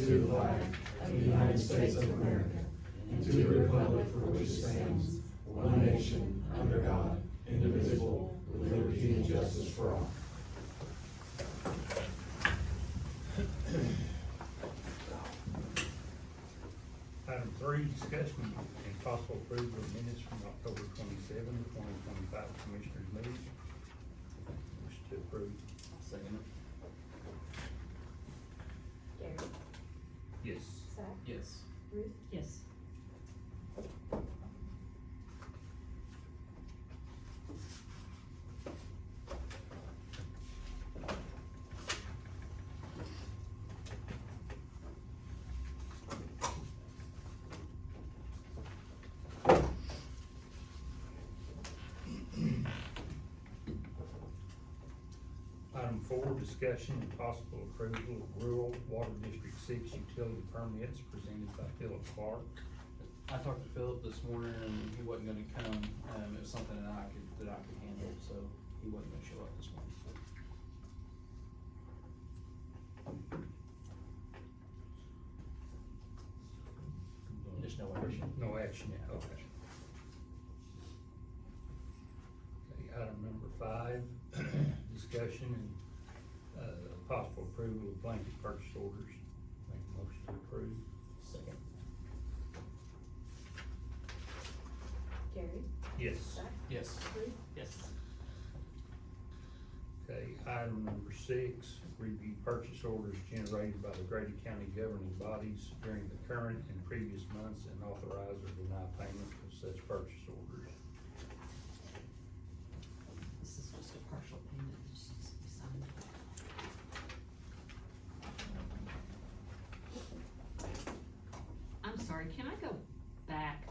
to the flag of the United States of America, and to the republic for which it stands, one nation, under God, indivisible, with liberty and justice for all. Item 3, discussion and possible approval of minutes from October 27, 2025 Commissioners meeting. Wish to approve. Second. Gary, Yes. Zach, Yes. Ruth, Yes. Item 4, discussion and possible approval of Rural Water District 6 utility permits presented by Philip Clark. I talked to Philip this morning and he wasn't gonna come, it was something that I could handle, so he wasn't gonna show up this morning. There's no action. No action yet, okay. Okay, item number 5, discussion and, possible approval of blanket purchase orders. Make a motion to approve. Second. Gary, Yes. Zach, Yes. Ruth, Yes. Okay, item number 6, review purchase orders generated by the Grady County governing bodies during the current and previous months and authorize or deny payment of such purchase orders. This is just a partial payment, it just needs to be signed. I'm sorry, can I go back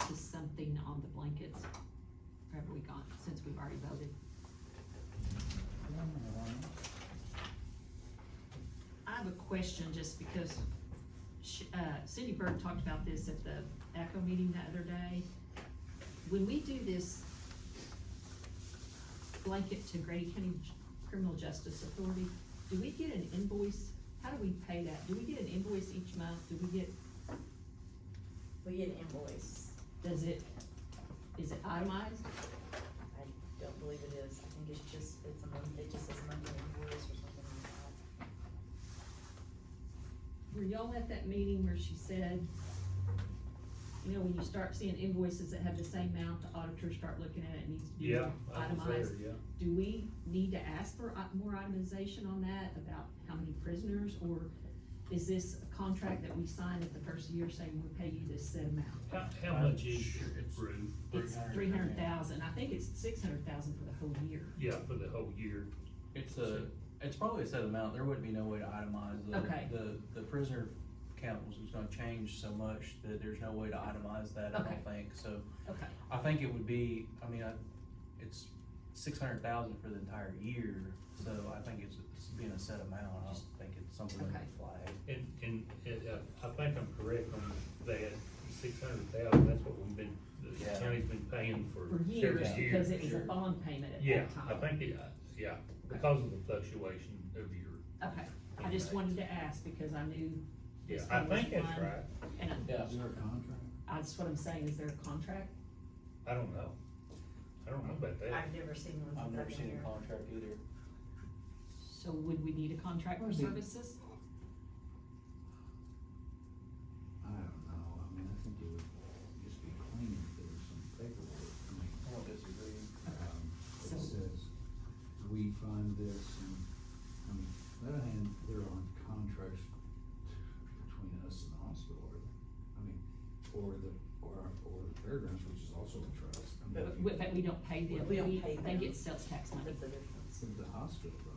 to something on the blankets? Or have we gone, since we've already voted? I have a question, just because Cindy Bird talked about this at the ACO meeting the other day. When we do this blanket to Grady County Criminal Justice Authority, do we get an invoice? How do we pay that? Do we get an invoice each month? Do we get, we get an invoice. is it itemized? I don't believe it is. I think it's just, it's a month, it just says monthly invoice or something like that. Were y'all at that meeting where she said, you know, when you start seeing invoices that have the same amount, the auditors start looking at it, it needs to be Yeah, I was there, itemized? yeah. Do we need to ask for more itemization on that, about how many prisoners, or is this a contract that we sign at the first year saying we'll pay you this set amount? How much is your roof? It's 300,000, I think it's 600,000 for the whole year. Yeah, for the whole year. It's probably a set amount, there wouldn't be no way to itemize Okay. the prisoner count was gonna change so much that there's no way to itemize that, I Okay. don't think, so. Okay, I think it would be, it's 600,000 for the entire year, so I think it's being a set amount, I don't think it's something Okay. that flag. And, I think I'm correct on that, 600,000, that's what we've been, the Yeah. county's been paying for for several years, years. because it was a bond payment at Yeah, that time. I think yeah, because of the fluctuation of your, Okay, I just wanted to ask, because I knew yeah, this I one was think that's one, right. and Yeah. Is there a contract? that's what I'm saying, is there a contract? I don't know. I don't know about that. I've never seen one I've since never I've been seen a here. contract either. So would we need a contract for Would be- services? I don't know, I mean, I think it would just be clean if there was some paperwork. I don't disagree. It So- says, we fund this, and, I mean, on the other hand, there aren't contracts between us and the hospital, are there? I mean, or the fairgrounds, which is also a trust. I mean, if you- But we don't pay them, We don't pay they them. get sales tax money. What's the difference? With the hospital though,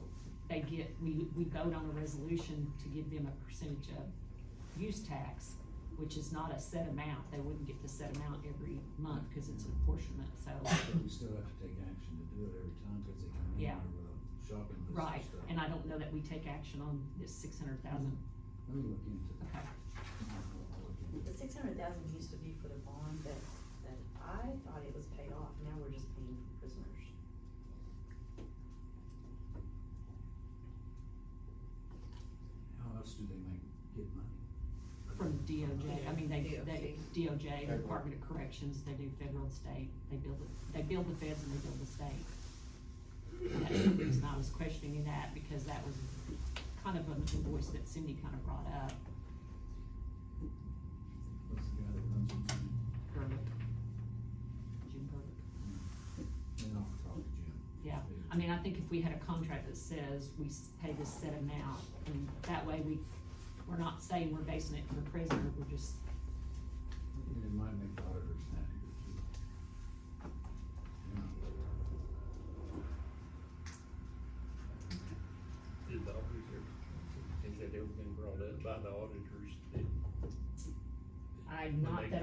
They get, we vote on a resolution to give them a percentage of use tax, which is not a set amount, they wouldn't get the set amount every month, cause it's an apportionment, so. but we still have to take action to do it every time, cause they come in Yeah. there with a shopping list Right, and stuff. and I don't know that we take action on this 600,000, Let me look into that. okay. I'll look into The it. 600,000 used to be for the bond that I thought it was paid off, now we're just paying for prisoners. How else do they get money? DOJ, the Department of Corrections, they do federal and state, they build the feds and they build the state. And that's the reason I was questioning that, because that was kind of an invoice that Cindy kind of brought up. What's the guy that runs it? Gerlich. Jim Gerlich. Yeah, I'll talk to Jim. Yeah, I mean, I think if we had a contract that says we pay this set amount, and that way we're not saying we're basing it for prisoner, we're just, It might make the auditors happier too. Yeah. Did the auditors ever, has that ever been brought up by the auditors that? not that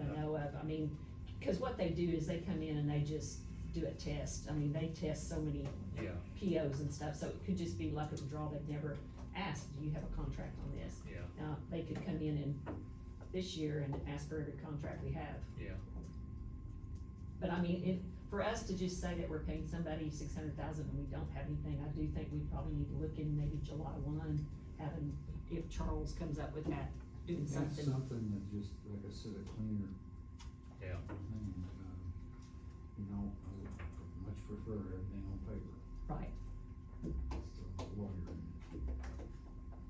I know of, I mean, cause what they do is they come in and they just do a test, I mean, they test so many Yeah, POs and stuff, so it could just be luck of the draw, they've never asked, do you have a contract on this? yeah, Now, they could come in this year and ask for every contract we have. yeah, But I mean, for us to just say that we're paying somebody 600,000 and we don't have anything, I do think we probably need to look in maybe July 1, having, if Charles comes up with that, doing That's something. something that just, like I said, a cleaner yeah. thing, you know, I would much prefer everything on paper. Right, It's the lawyer in it.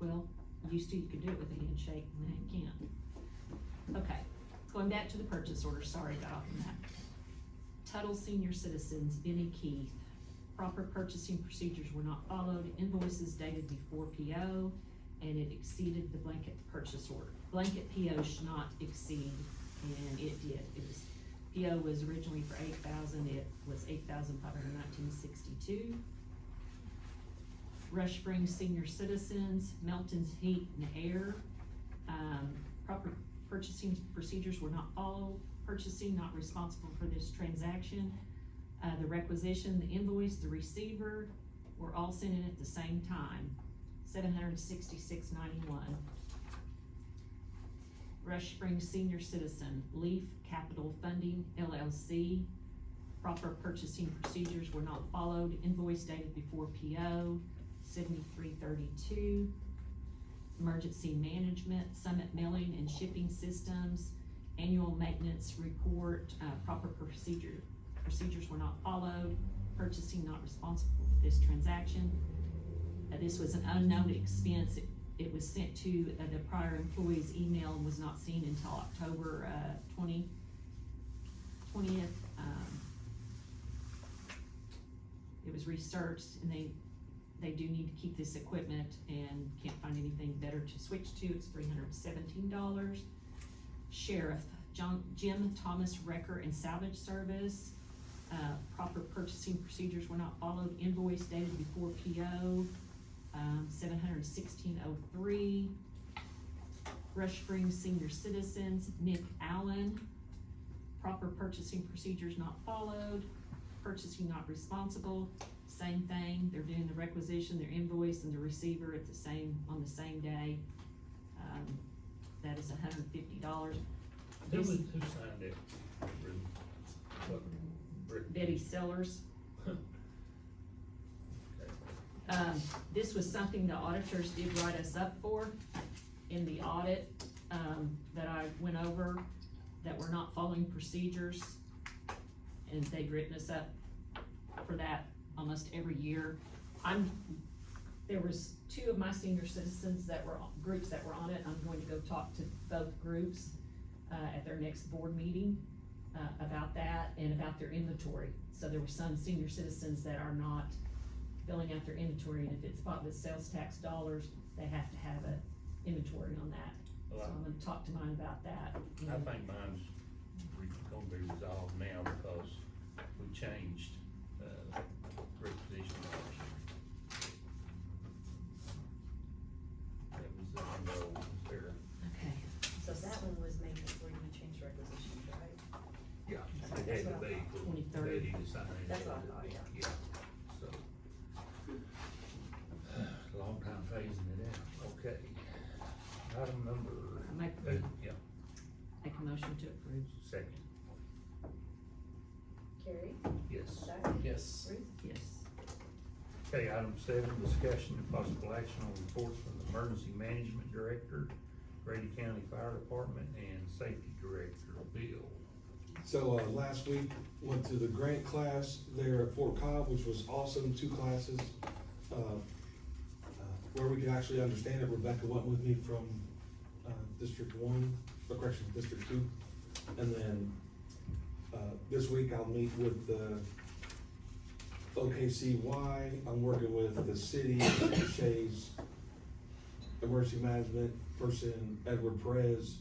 well, used to, you could do it with a handshake, and now you can't. Okay, going back to the purchase order, sorry, got off on that. Tuttle Senior Citizens, Benny Keith, proper purchasing procedures were not followed, invoices dated before PO, and it exceeded the blanket purchase order. Blanket PO should not exceed, and it did, PO was originally for $8,000, it was $8,519.62. Rush Springs Senior Citizens, Melton's Heat and Air, proper purchasing procedures were not followed, purchasing not responsible for this transaction. The requisition, the invoice, the receiver were all sent in at the same time, $766.91. Rush Springs Senior Citizen, Leaf Capital Funding LLC, proper purchasing procedures were not followed, invoice dated before PO, $73.32. Emergency Management, Summit Mailing and Shipping Systems, annual maintenance report, proper procedures were not followed, purchasing not responsible for this transaction. This was an unknown expense, it was sent to the prior employee's email and was not seen until October 20th. It was researched and they do need to keep this equipment and can't find anything better to switch to, it's $317. Sheriff, Jim Thomas Wrecker and Salvage Service, proper purchasing procedures were not followed, invoice dated before PO, $716.03. Rush Springs Senior Citizens, Nick Allen, proper purchasing procedures not followed, purchasing not responsible, same thing, they're doing the requisition, their invoice and the receiver at on the same day. That is $150. Who signed it? Betty Sellers. Okay. This was something the auditors did write us up for in the audit, that I went over, that we're not following procedures. And they've written us up for that almost every year. There was 2 of my senior citizens groups that were on it. I'm going to go talk to both groups, at their next board meeting, about that and about their inventory. So there were some senior citizens that are not filling out their inventory, and if it's bought with sales tax dollars, they have to have an inventory on that. Well, So I'm gonna talk to mine about that. I think mine's gonna be resolved now because we changed, requisition dollars. That was the window there. Okay, So that one was made before you changed requisitions, right? Yeah. That's It had to what I be thought. for 23rd. Betty to sign it. That's what I thought, yeah. Yeah, so. Long time phasing it out, okay. Item number. Yeah, make a motion to approve. second, Carrie? yes. Zach? Yes. Ruth? Yes. Okay, item 7, discussion and possible action on reports from the Emergency Management Director, Grady County Fire Department and Safety Director, Bill. So, last week, went to the grant class there at Fort Cobb, which was awesome, 2 classes. Where we could actually understand it, Rebecca went with me from, District 1, or correction, District 2. And then, this week I'll meet with the OKCY. I'm working with the city, Shay's emergency management person, Edward Perez.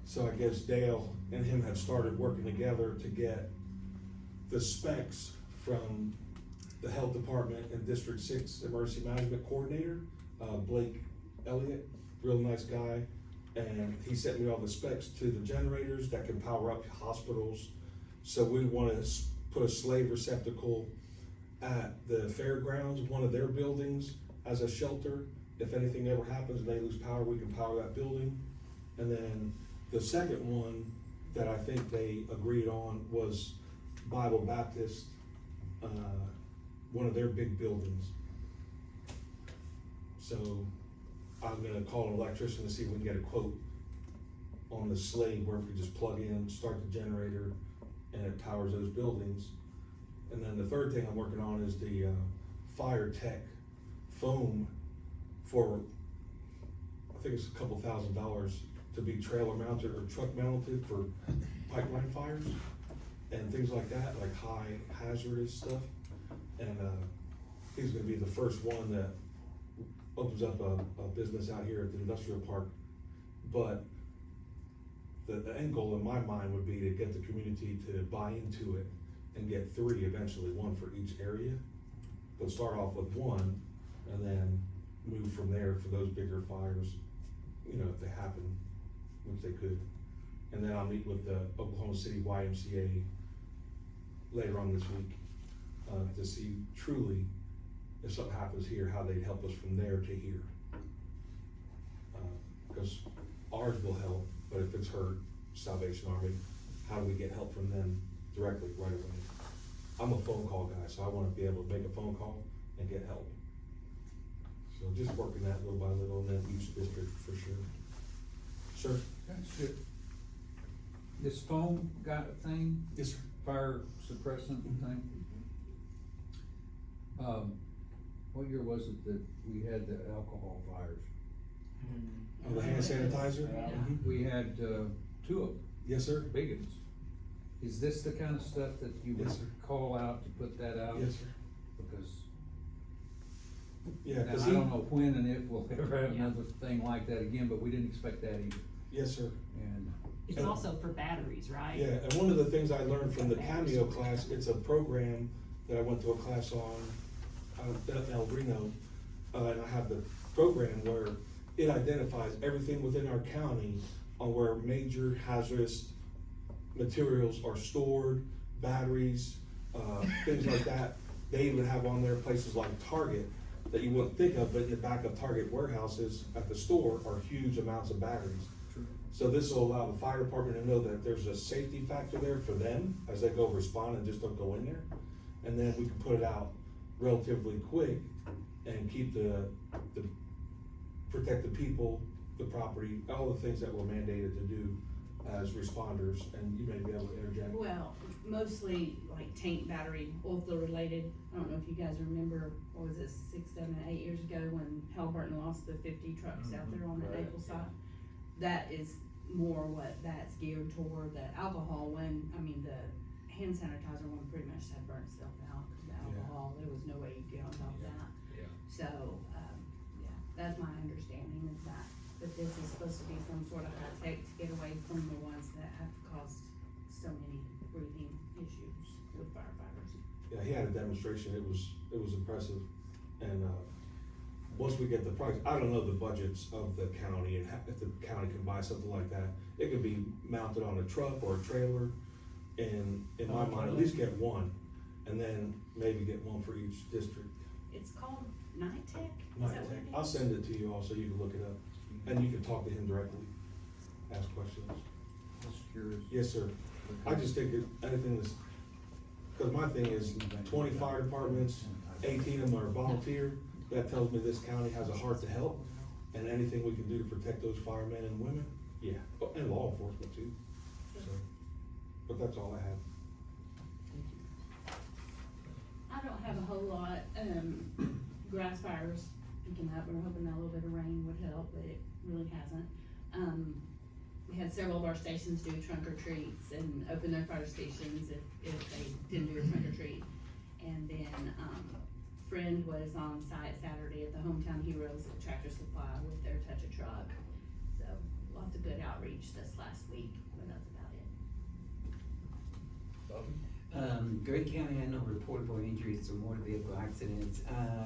So I guess Dale and him have started working together to get the specs from the health department and District 6 emergency management coordinator, Blake Elliott, real nice guy. And he sent me all the specs to the generators that can power up hospitals. So we wanna put a slave receptacle at the fairgrounds, one of their buildings, as a shelter. If anything ever happens and they lose power, we can power that building. And then the second one that I think they agreed on was Bible Baptist, one of their big buildings. So I'm gonna call an electrician to see if we can get a quote on the slave where we just plug in, start the generator, and it powers those buildings. And then the third thing I'm working on is the fire tech foam for, I think it's a couple $1,000 to be trailer mounted or truck mounted for pipeline fires and things like that, like high hazardous stuff. And he's gonna be the first one that opens up a business out here at the industrial park. But the end goal in my mind would be to get the community to buy into it and get 3 eventually, 1 for each area. But start off with 1 and then move from there for those bigger fires, you know, if they happen, which they could. And then I'll meet with the Oklahoma City YMCA later on this week, to see truly if something happens here, how they'd help us from there to here. Because ours will help, but if it's hurt, Salvation Army, how do we get help from them directly right away? I'm a phone call guy, so I wanna be able to make a phone call and get help. So just working that little by little, and then each district for sure. Sir? That's it. This foam got a thing, Yes, sir. fire suppressant thing? What year was it that we had the alcohol fires? Oh, the hand sanitizer? Yeah. Mhm. We had, 2 of them, Yes, sir. big ones. Is this the kind of stuff that you would Yes, sir. call out to put that out? Yes, sir. Because, Yeah, and cause I don't know when and if we'll ever have another thing like that again, but we didn't expect that either. Yes, sir. And It's also for batteries, right? Yeah, and one of the things I learned from the Cameo class, it's a program that I went to a class on, at El Reno, and I have the program where it identifies everything within our county on where major hazardous materials are stored, batteries, things like that. They even have on there places like Target that you wouldn't think of, but in the back of Target warehouses at the store are huge amounts of batteries. So this will allow the fire department to know that there's a safety factor there for them as they go respond and just don't go in there. And then we can put it out relatively quick and keep protect the people, the property, all the things that we're mandated to do as responders, and you may be able to interject. Well, mostly like tank battery, oil field related. I don't know if you guys remember, what was it, 6, 7, 8 years ago when Halliburton lost the 50 trucks out there on the Right, Naples side? That is more what that's geared toward. The alcohol one, I mean, the hand sanitizer one pretty much had burnt itself out, cause the alcohol, there was no way you could get on top of that. Yeah. So, yeah, that's my understanding is that, but this is supposed to be some sort of high tech to get away from the ones that have caused so many breathing issues with firefighters. Yeah, he had a demonstration, it was impressive, and, once we get the price, I don't know the budgets of the county and if the county can buy something like that. It could be mounted on a truck or a trailer, and in my mind, at least get 1, and then maybe get 1 for each district. It's called Night Tech? Is Night that what Tech. it is? I'll send it to you also, you can look it up, and you can talk to him directly, ask questions. just curious. Yes, sir. I just think anything that's, cause my thing is 20 fire departments, 18 of them are volunteer. That tells me this county has a heart to help, And anything we can do to protect those firemen and women, yeah, oh, and law enforcement too, so, but that's all I have. I don't have a whole lot, grass fires picking up, we're hoping that a little bit of rain would help, but it really hasn't. We had several of our stations do trunk or treats and open their fire stations if they didn't do a trunk or treat. And then, Friend was on site Saturday at the Hometown Heroes at Tractor Supply with their Touch a Truck. So, lots of good outreach this last week, but that's about it. Bobby? Grady County had no reportable injuries or motor vehicle accidents.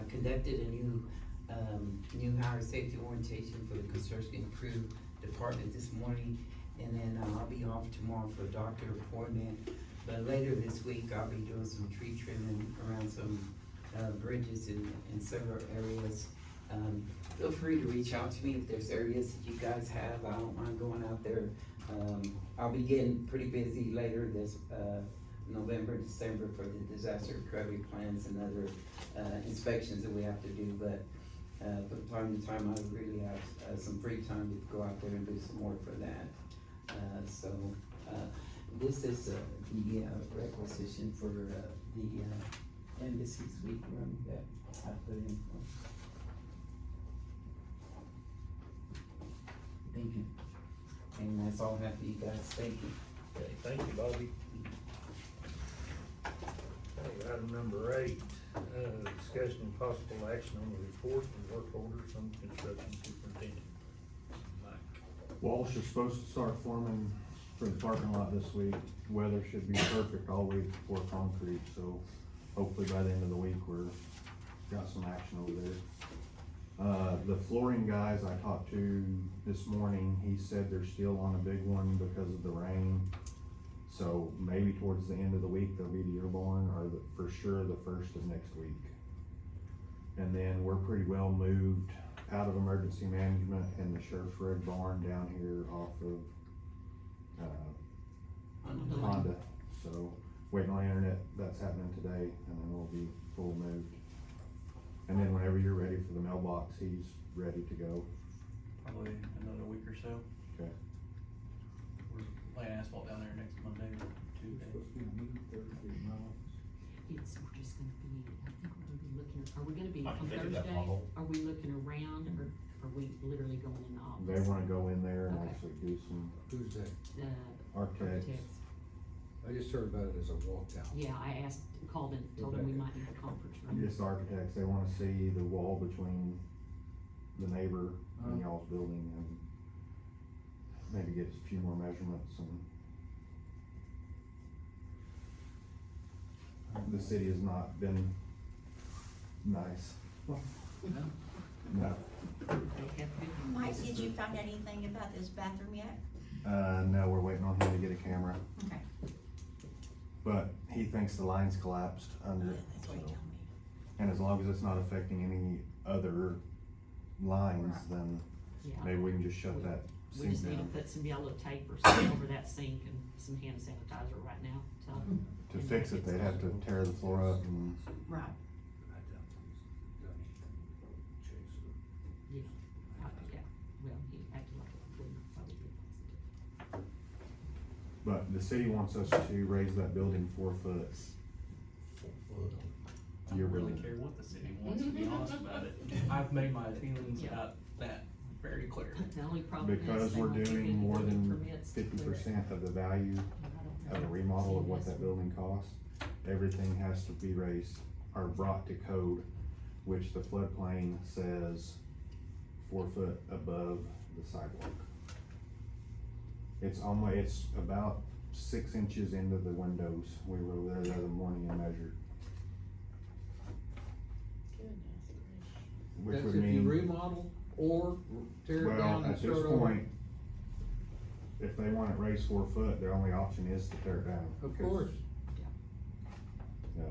Conducted a new hire safety orientation for the construction crew department this morning. And then I'll be off tomorrow for a doctor appointment. But later this week, I'll be doing some tree trimming around some bridges in several areas. Feel free to reach out to me if there's areas that you guys have. I don't mind going out there. I'll be getting pretty busy later this November, December for the disaster recovery plans and other inspections that we have to do. But from time to time, I really have some free time to go out there and do some work for that. This is the requisition for the embassy suite room that I put in for. Thank you. And that's all I have for you guys. Thank you. Okay, thank you, Bobby. Okay, item number 8, discussion and possible action on the report and work orders from construction superintendent. Mike. Walsh is supposed to start forming for the parking lot this week. Weather should be perfect all week for concrete, so hopefully by the end of the week got some action over there. The flooring guys I talked to this morning, he said they're still on a big one because of the rain. So maybe towards the end of the week, they'll be the Dearborn, or for sure the first of next week. And then we're pretty well moved out of emergency management and the Sheriff's Red Barn down here off of Honda. So waiting on internet, that's happening today, and then we'll be full moved. And then whenever you're ready for the mailbox, he's ready to go. Probably another week or so. Okay. We're laying asphalt down there next Monday or Tuesday. Supposed to be a meeting Thursday in my office. It's, we're just gonna be, I think we're gonna be looking, are we gonna be I on can think of that Thursday? model. Are we looking around, or are we literally going in the office? They wanna go in there and Okay. actually do some Who's that? The architects. I just heard about it as a walkout. Yeah, I called and told him we might need a conference room. Just architects, they wanna see the wall between the neighbor and y'all's building and maybe get a few more measurements, and the city has not been nice. No. They have been. Mike, did you find out anything about this bathroom yet? No, we're waiting on him to get a camera, Okay. but he thinks the line's collapsed under it, That's what he so. told me. And as long as it's not affecting any other lines, Right. then Yeah. maybe we can just shut that We sink just need to down. put some yellow tape or something over that sink and some hand sanitizer right now, so. To fix it, they'd have to tear the floor up and, Right. I doubt he's done anything. Chase Yeah, yeah, well, he acted like it wouldn't probably be positive. but the city wants us to raise that building 4 foot. I You're don't really really- care what the city wants, to be honest about it. I've made my feelings Yeah. about that very clear. The only problem is Because they we're won't give doing any more building than permits to 50% clear it. of the value I don't know. of a remodel of what Yes. that building costs, everything has to be raised or brought to code, which the floodplain says 4 foot above the sidewalk. It's about 6 inches into the windows. We were over there the other morning and measured, which That's would if you mean, remodel or tear it well, down and at this start over. point, if they want it raised 4 foot, their only option is to tear it down. Of course. Yeah.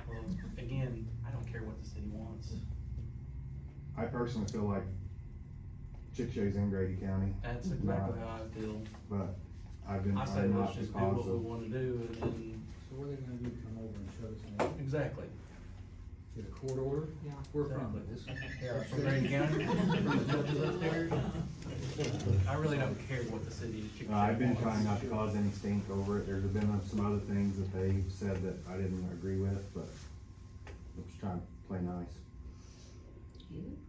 Well, again, I don't care what the city wants. I personally feel like Chick-fil-A's in Grady County, That's exactly how I feel. but I've been I say trying let's not just do because what we of, wanna do and then, So what are they gonna do, come over and shut us down? exactly. Get a court order? Yeah. Where from? Yeah, from Grady County, from the judges upstairs. I really don't care what the city. I've been trying not to cause any stink over it. There's been some other things that they said that I didn't agree with, but I'm just trying to play nice.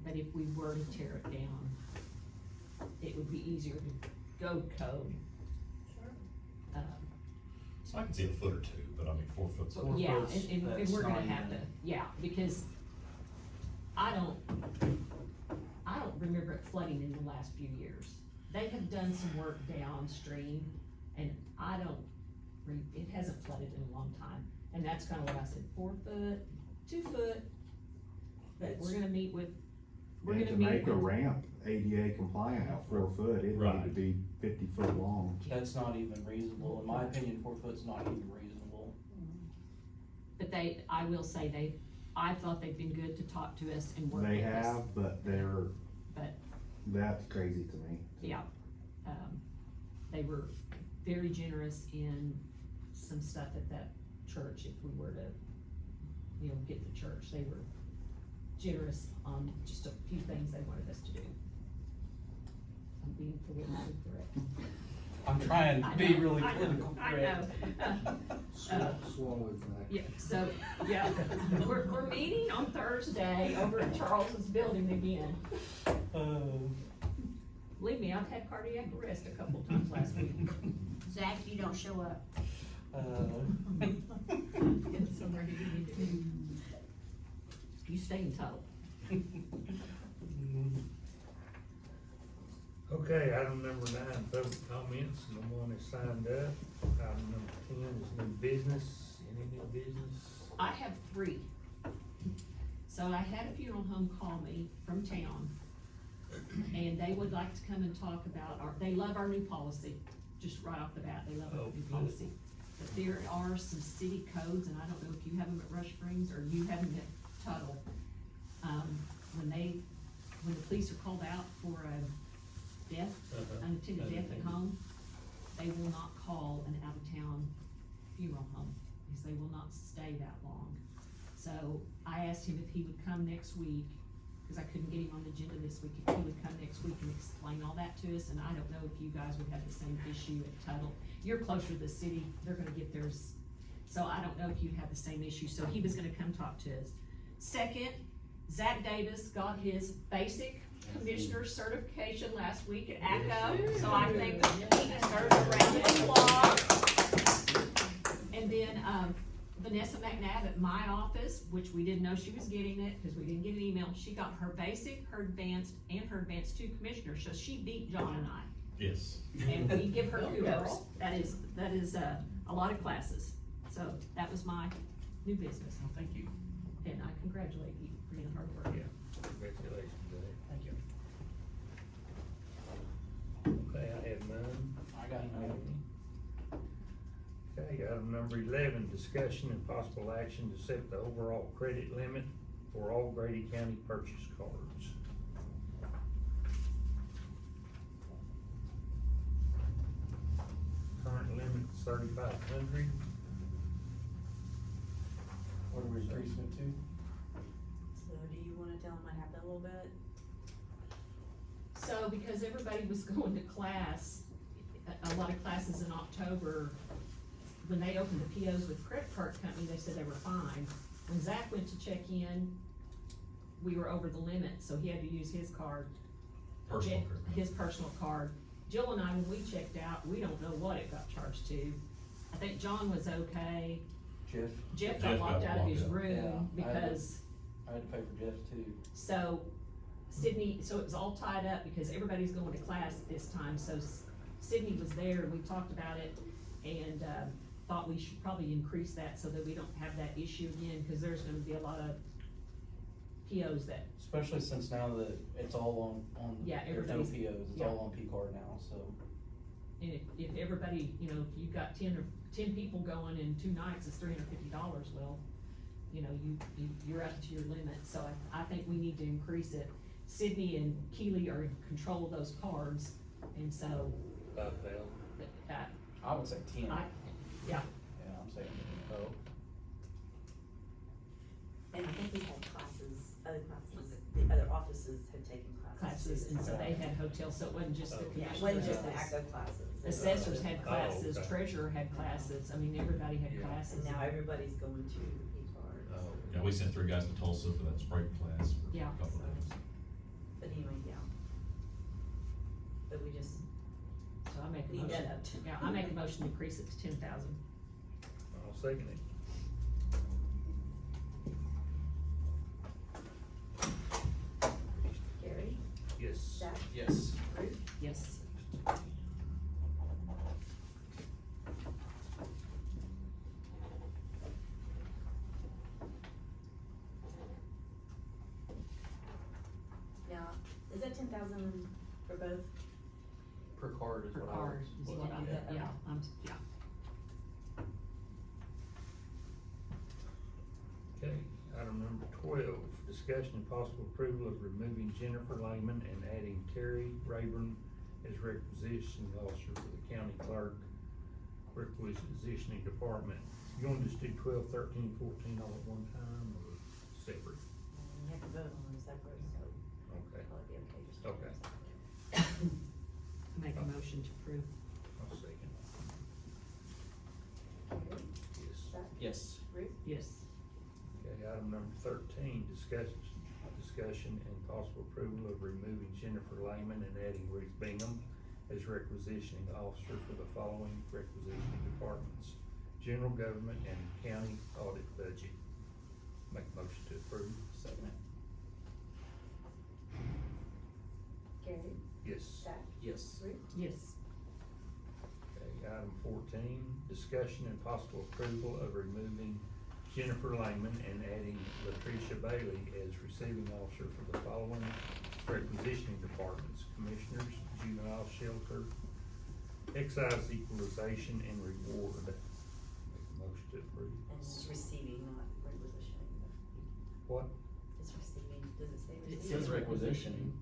But if we were to tear it down, it would be easier to go code. Sure. So I can see a foot or two, but I mean, 4 foot's. Four Yeah, foot's- and that's we're gonna not have to, even- yeah, because I don't remember it flooding in the last few years. They have done some work downstream, and it hasn't flooded in a long time. And that's kinda what I said, 4 foot, 2 foot, but we're gonna meet with, And to make a ramp ADA compliant at 4 foot, it need to Right. be 50 foot long. That's not even reasonable, in my opinion, 4 foot's not even reasonable. but I will say I thought they've been good to talk to us and work with us. They have, but But that's crazy to me. yeah, they were very generous in some stuff at that church, if we were to, get the church, they were generous on just a few things they wanted us to do. I'm being politically correct. I'm trying to be really I know, political I correct. know. Swallow it back. Yeah, so, yeah, we're meeting on Thursday over at Charles's building again. Believe me, I've had cardiac arrest a couple times last week. Zach, you don't show up. It's somewhere you need to be. You stay in tow. Okay, item number 9, public comments, no one has signed up. Item number 10 is new business, any new business? I have 3. So I had a funeral home call me from town, and they would like to come and talk about they love our new policy, just right off the bat, they love our Oh, new good. policy. But there are some city codes, and I don't know if you have them at Rush Springs or you have them at Tuttle. When the police are called out for a death, unattended death at home, they will not call an out-of-town funeral home, because they will not stay that long. So I asked him if he would come next week, cause I couldn't get him on the agenda this week, if he would come next week and explain all that to us, and I don't know if you guys would have the same issue at Tuttle. You're closer to the city, they're gonna get theirs, so I don't know if you'd have the same issue, so he was gonna come talk to us. Second, Zach Davis got his basic commissioner certification last week at ACO, so I think that he deserves a round of applause. And then, Vanessa McNabb at my office, which we didn't know she was getting it, cause we didn't get an email, she got her basic, her advanced, and her advanced 2 commissioners, so she beat John and I. Yes. And we give her kudos, that is a lot of classes, so that was my new business, Well, thank you. and I congratulate you for your hard work. Yeah, congratulations, Dave. Thank you. Okay, I have none. I got another one. Okay, item number 11, discussion and possible action to set the overall credit limit for all Grady County purchase cards. Current limit is 3,500. What are we increasing it to? So do you wanna tell them what happened a little bit? So, because everybody was going to class, a lot of classes in October, when they opened the POs with credit card company, they said they were fine. When Zach went to check in, we were over the limit, so he had to use his card. Personal card. His personal card. Jill and I, when we checked out, we don't know what it got charged to. I think John was okay. Jeff got Jeff locked got out of his locked out. room Yeah, I had to- because, I had to pay for Jeff too. so Sydney, so it was all tied up because everybody's going to class at this time, so Sydney was there and we talked about it and, thought we should probably increase that so that we don't have that issue again, cause there's gonna be a lot of POs that, Especially since now that it's all on, Yeah, there's no everybody's- POs, it's yeah. all on P card now, so. and if everybody, if you've got 10 people going in 2 nights, it's $350, well, you're up to your limit, so I think we need to increase it. Sydney and Keely are in control of those cards, and so, 5,000. I would say 10. yeah, Yeah, I'm saying. Oh, And I think we had classes, and so they had hotels, so it wasn't just the Oh. Yeah, it commissioners. wasn't just the it was- ACO classes. Assessors had Oh, classes, okay. treasurer had classes, I mean, everybody had Yeah. classes. And now everybody's going to E-card. Oh. Yeah, we sent 3 guys to Tulsa for that spray class for Yeah. a couple of days. But anyway, yeah. But we just So I make a need that motion, up to. yeah, I make a motion to increase it to 10,000. I'll second it. Gary, Yes. Zach, Yes. Ruth, Yes. now, is that 10,000 for both? Per card is Per what I card was is what looking I'm, at. yeah, yeah. Okay, item number 12, discussion and possible approval of removing Jennifer Lehman and adding Terry Rayburn as requisitioning officer for the county clerk requisitioning department. You wanna just do 12, 13, 14 all at one time, or separate? You have to vote on them separate, so Okay, probably be okay just. Okay. I make a motion to approve. I'll second. Gary, Yes. Zach, Yes. Ruth, Yes. Okay, item number 13, discussion and possible approval of removing Jennifer Lehman and adding Ruth Bingham as requisitioning officer for the following requisitioning departments: general government and county audit budget. Make a motion to approve. Second. Gary, Yes. Zach, Yes. Ruth, Yes. Okay, item 14, discussion and possible approval of removing Jennifer Lehman and adding Latricia Bailey as receiving officer for the following requisitioning departments: commissioners, juvenile shelter, excise equalization, and reward. Make a motion to approve. and it's receiving, not requisitioning. What? It's receiving, does it say It receiving? says requisitioning.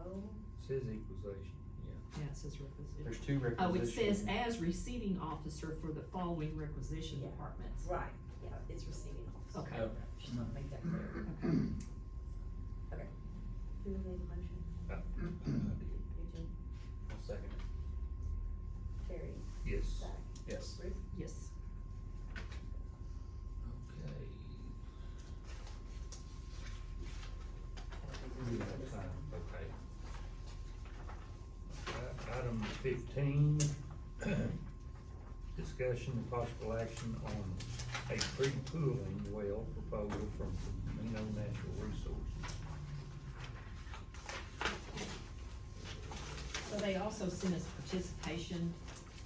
Oh, Says equalization, yeah. Yeah, it says requisition. There's 2 Oh, requisitions. it says as receiving officer for the following requisition Yeah. departments. right, yeah, it's receiving officer. Okay. Okay. Just want to make that clear. Okay. Okay. Who made the motion? I did. Eugene, I'll second it. Gary, Yes. Zach, Yes. Ruth, Yes. Okay. I don't think we need for this one. Okay. Item 15, discussion and possible action on a pre-pooling well proposal from Camino Natural Resources. So they also sent us participation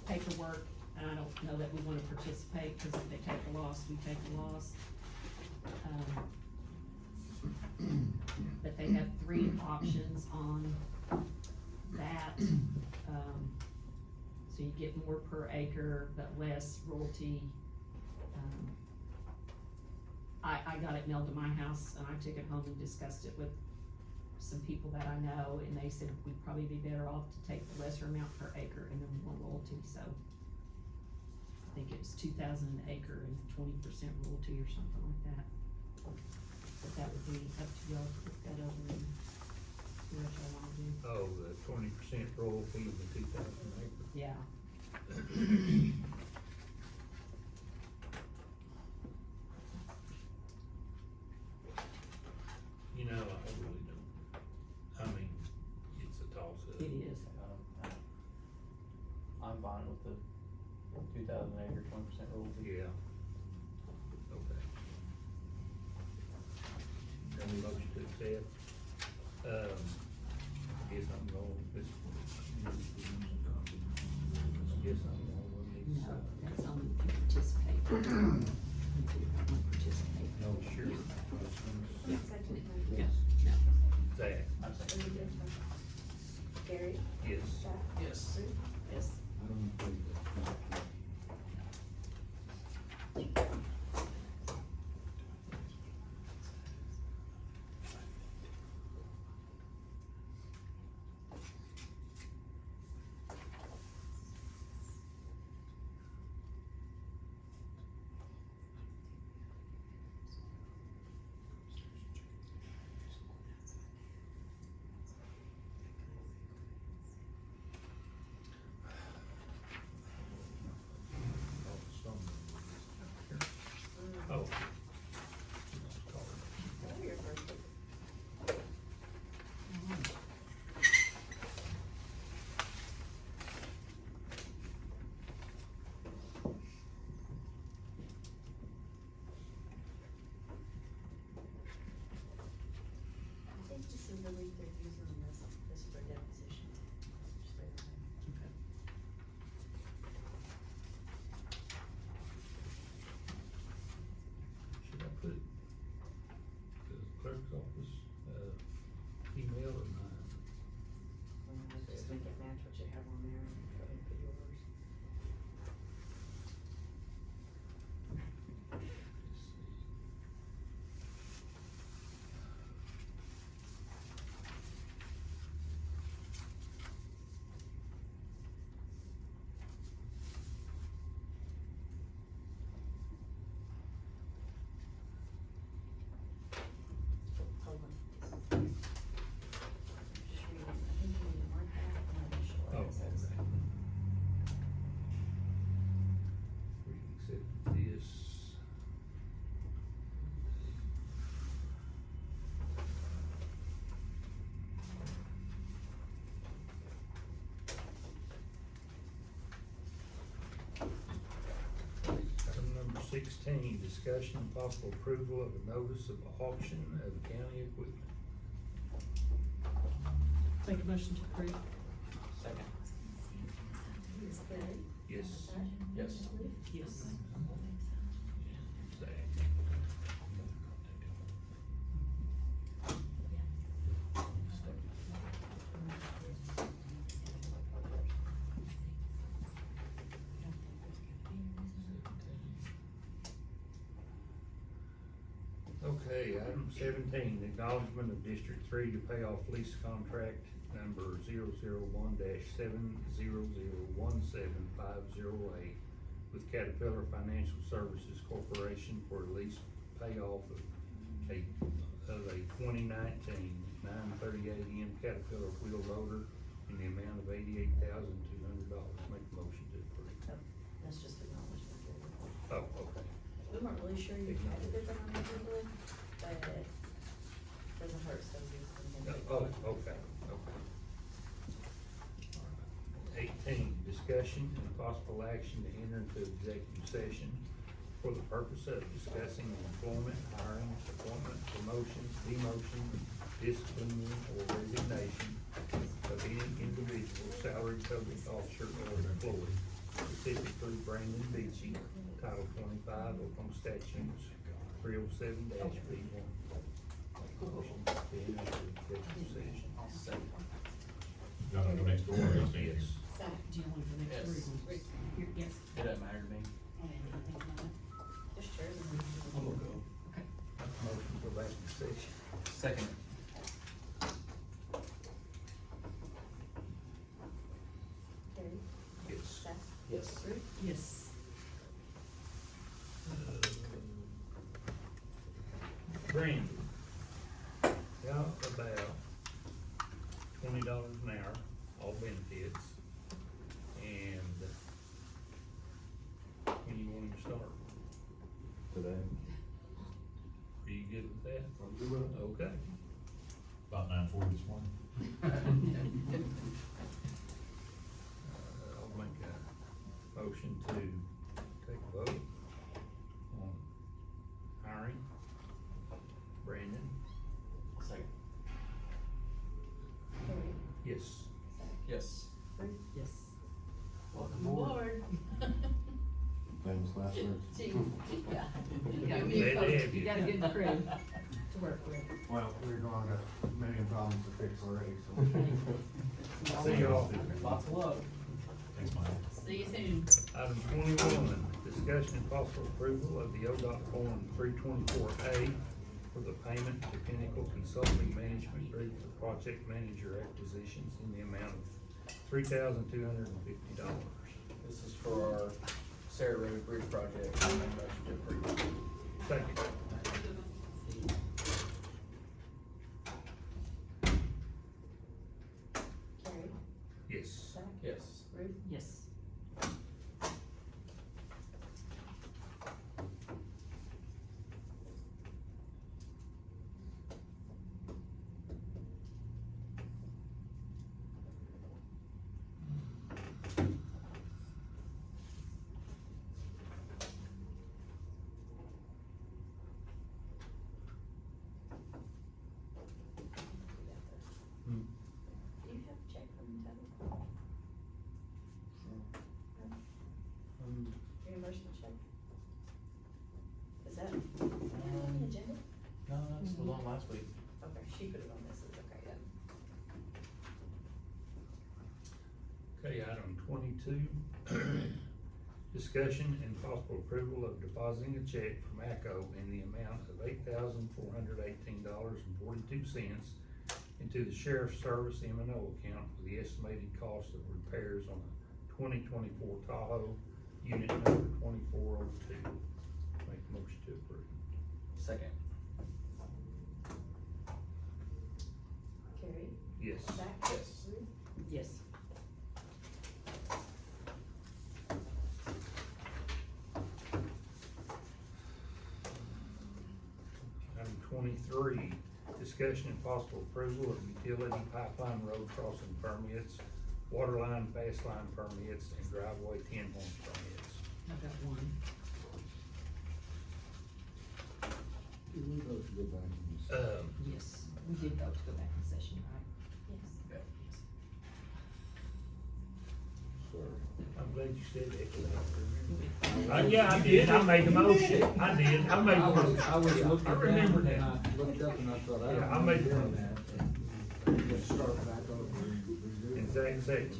paperwork, and I don't know that we wanna participate, cause if they take a loss, we take a loss. But they have 3 options on that, so you get more per acre, but less royalty. I got it mailed to my house, and I took it home and discussed it with some people that I know, and they said we'd probably be better off to take the lesser amount per acre and then more royalty, so. I think it was 2,000 an acre and 20% royalty or something like that. But that would be up to y'all to look that over and see what y'all wanna do. Oh, the 20% royalty of the 2,000 acre. Yeah. You know, I really don't, I mean, it's a toss-up. It is. I'm fine with the 2,000 acre, 20% rule. Yeah. Okay. Any motion to accept? I guess I'm going with this. I guess I'm going with these. No, that's only if you participate. If you don't participate. No, sure. Yeah. Second, Yeah, no. Zach? I'm saying. Gary, Yes. Zach, Yes. Ruth, Yes. I don't think that. clerk's office, email or mine? Just make it match what you have on there, and go ahead and put yours. Let's see. Hold on. Just read it. I think you need to mark that and initial it. Oh, It says- okay. We can accept this. Item number 16, discussion and possible approval of a notice of auction of county equipment. Make a motion to approve. Second. Is that- Yes. Yes. Yes. Okay, item 17, acknowledgement of District 3 to pay off lease contract number 001-700175008 with Caterpillar Financial Services Corporation for lease payoff of a 2019 938M Caterpillar wheel loader in the amount of $88,200. Make a motion to approve. That's just acknowledgement. Oh, okay. We weren't really sure you had to get that on the agenda, but it doesn't hurt, so we can. Oh, okay, okay. 18, discussion and possible action to enter into executive session for the purpose of discussing employment, hiring, appointment, promotion, demotion, discipline, or resignation of any individual, salaried public officer or employee, specifically Brandon Beachy, Title 25 Oklahoma Statutes 307-B1. Motion to enter into executive session. Y'all gonna go next door or y'all stay here? Yes. Do you want to go next Yes. door? Yes. It doesn't matter to me. Just chairs and. I'm gonna go. Okay. Motion to go back in session. Second. Terry, Yes. Seth, Yes. Ruth, Yes. Grady, how about $20 an hour, all benefits, and when you want him to start? Today. Are you good with that? I'm good with it. Okay. About 9:40 this morning. I'll make a motion to take a vote on hiring Brandon. Second. Terry, Yes. Seth, Yes. Ruth. Yes. Welcome aboard. Famous last words. Jeez, yeah. Glad to have You got a you. good crew to work with. Well, we're going to a million problems to fix already, so. See y'all. Lots of love. Thanks, Mike. See you soon. Item 21, discussion and possible approval of the ODOT Form 324A for the payment to Pinnacle Consulting Management Group for project manager acquisitions in the amount of $3,250. This is for our Sarah Road Bridge project. I make a motion to approve. Second. Terry, Yes. Seth, Yes. Ruth, Yes. last week. Okay, she put it on this, it's okay then. Okay, item 22, discussion and possible approval of depositing a check from ACO in the amount of $8,418.42 into the Sheriff's Service M&O account for the estimated cost of repairs on a 2024 Tahoe, unit number 2402. Make a motion to approve. Second. Carrie? Yes. Zach? Yes. Ruth? Yes. Item 23, discussion and possible approval of utility pipeline road crossing permits, water line, fast line permits, and driveway 10-horn permits. I've got one. Do we vote to go back and just? Yes, we did vote to go back in session, right? Yes. Sorry. I'm glad you said that, 'cause I don't remember. Yeah, I did, I made the motion, I did, I made the motion. I was looking I down remember and that. I looked up and I thought, I Yeah, I don't made remember the doing that. Let's start back over and redo And it. Zach seconded.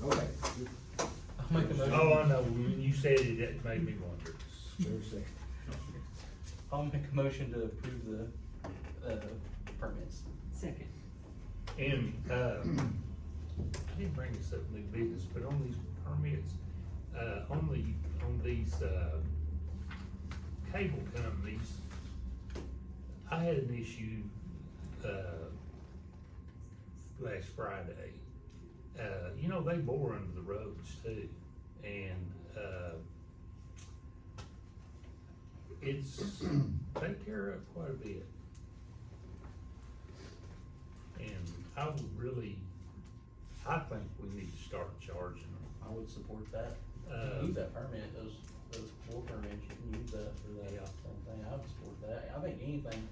Okay. I'll make a motion. Oh, I know, when you said it, that made me wonder. There's a second. I'll make a motion to approve the, permits. Second. And, I didn't bring this up new business, but on these permits, on these, cable companies, I had an issue, last Friday. You know, they bore under the roads too, and, they tear up quite a bit. And I would really, I think we need to start charging them. I would support that. Uh, Use that permit, those bore permits, you can use that for that Yeah. same thing. I would support that. I think anything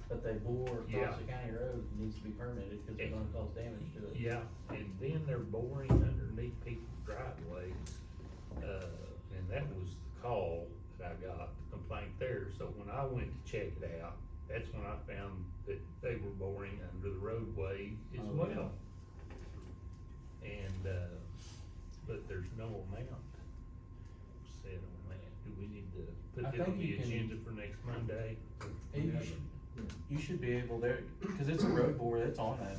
that they bore Yeah. across the county road needs to be permitted, cause it's gonna cause damage to it. Yeah, and then they're boring underneath people's driveways, and that was the call that I got, the complaint there, so when I went to check it out, that's when I found that they were boring under the roadway as Oh, well. And, but there's no amount set on that, do we need to put I that on think the you can- agenda for next Monday? You should be able there, cause it's a road bore, it's on that.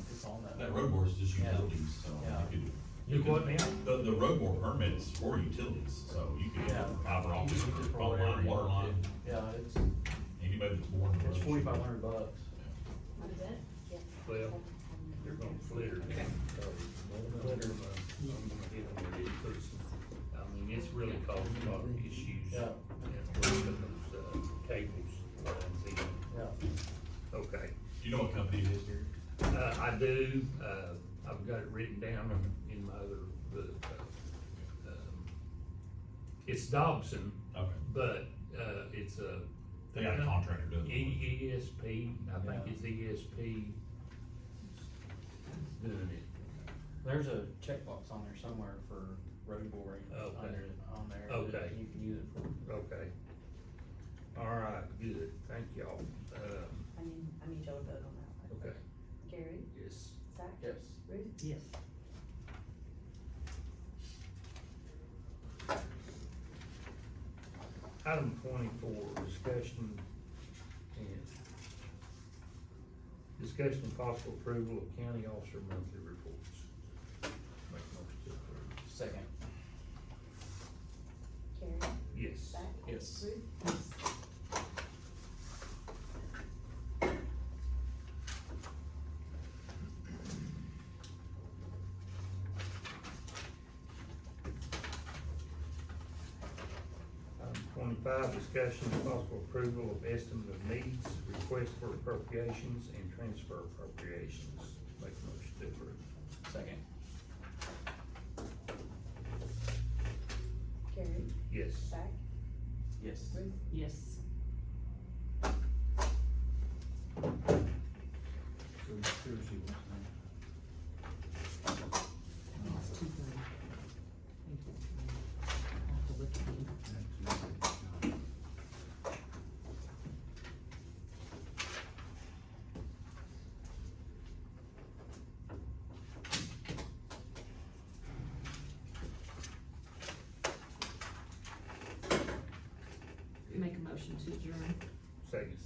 That road board is just Yeah. utilities, so Yeah. you could. You what now? The road board permit is for utilities, so you could, Yeah. fiber optic, You can use it for phone whatever line, you water want line, to. Yeah, anybody that's boring the road. it's should be- $4,500. What is it? Yeah. Well, they're gonna flitter. Okay. Flitter, I'm gonna hit them with it, 'cause, I mean, it's really caused a lot of issues. Yeah. And putting those, cables runs in. Yeah. Okay, Do you know what company it is here? I do, I've got it written down in my other book. It's Dobson, Okay. but, it's a. They got a contractor doing it. ESP, I think Yeah. it's ESP doing it. There's a checkbox on there somewhere for road boring, Okay. on there. that Okay. You can use it for. Okay. All right, good, thank y'all. I need y'all to vote on that one. Okay, Gary? yes. Zach? Yes. Ruth? Yes. Item 24, discussion and possible approval of county officer monthly reports. Make a motion to approve. Second. Carrie? Yes. Zach? Yes. Ruth? Yes. Item 25, discussion and possible approval of estimate of needs, request for appropriations, and transfer appropriations. Make a motion to approve. Second. Carrie? Yes. Zach? Yes. Ruth? Yes. So Thursday, what's It's 2:30. Thank you. I'll have to look again. that? Make a motion to adjourn. Second.